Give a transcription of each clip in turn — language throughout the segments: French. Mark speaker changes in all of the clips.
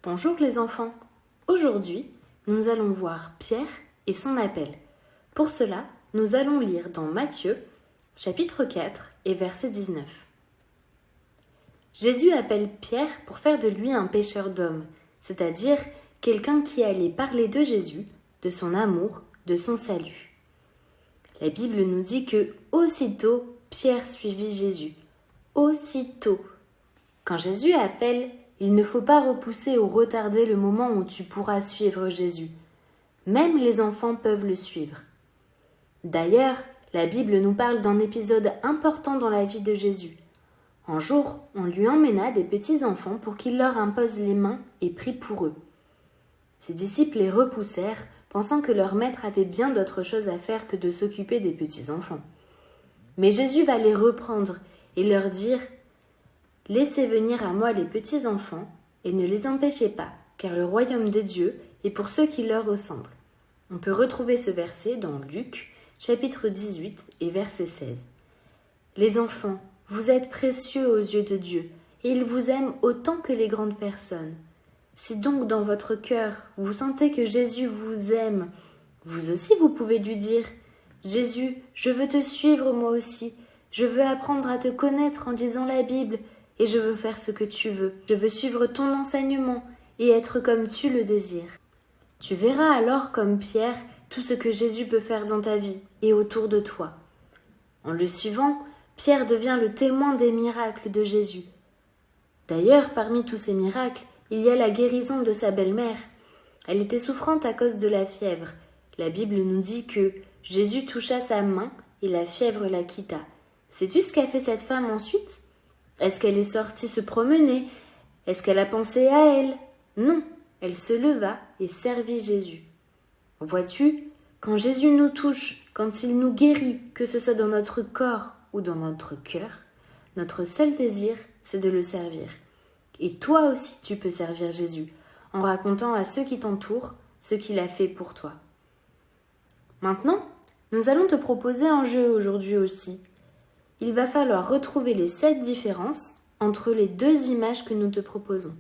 Speaker 1: Bonjour les enfants. Aujourd'hui, nous allons voir Pierre et son appel. Pour cela, nous allons lire dans Matthieu, chapitre 4 et verset 19. Jésus appelle Pierre pour faire de lui un pêcheur d'hommes, c'est-à-dire quelqu'un qui allait parler de Jésus, de son amour, de son salut. La Bible nous dit que aussitôt Pierre suivit Jésus. Aussitôt. Quand Jésus appelle, il ne faut pas repousser ou retarder le moment où tu pourras suivre Jésus. Même les enfants peuvent le suivre. D'ailleurs, la Bible nous parle d'un épisode important dans la vie de Jésus. Un jour, on lui emmena des petits enfants pour qu'il leur impose les mains et prie pour eux. Ses disciples les repoussèrent, pensant que leur maître avait bien d'autres choses à faire que de s'occuper des petits enfants. Mais Jésus va les reprendre et leur dire « Laissez venir à moi les petits enfants et ne les empêchez pas, car le royaume de Dieu est pour ceux qui leur ressemblent. » On peut retrouver ce verset dans Luc, chapitre 18 et verset 16. Les enfants, vous êtes précieux aux yeux de Dieu, et il vous aime autant que les grandes personnes. Si donc dans votre cœur, vous sentez que Jésus vous aime, vous aussi vous pouvez lui dire « Jésus, je veux te suivre moi aussi, je veux apprendre à te connaître en lisant la Bible, et je veux faire ce que tu veux. Je veux suivre ton enseignement et être comme tu le désires. » Tu verras alors comme Pierre tout ce que Jésus peut faire dans ta vie et autour de toi. En le suivant, Pierre devient le témoin des miracles de Jésus. D'ailleurs, parmi tous ces miracles, il y a la guérison de sa belle-mère. Elle était souffrante à cause de la fièvre. La Bible nous dit que Jésus toucha sa main et la fièvre la quitta. Sais-tu ce qu'a fait cette femme ensuite ? Est-ce qu'elle est sortie se promener ? Est-ce qu'elle a pensé à elle ? Non, elle se leva et servit Jésus. Vois-tu, quand Jésus nous touche, quand il nous guérit, que ce soit dans notre corps ou dans notre cœur, notre seul désir, c'est de le servir. Et toi aussi, tu peux servir Jésus, en racontant à ceux qui t'entourent ce qu'il a fait pour toi. Maintenant, nous allons te proposer un jeu aujourd'hui aussi. Il va falloir retrouver les 7 différences entre les 2 images que nous te proposons.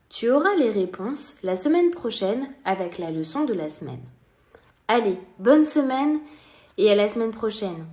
Speaker 1: Tu auras les réponses la semaine prochaine avec la leçon de la semaine. Allez, bonne semaine et à la semaine prochaine.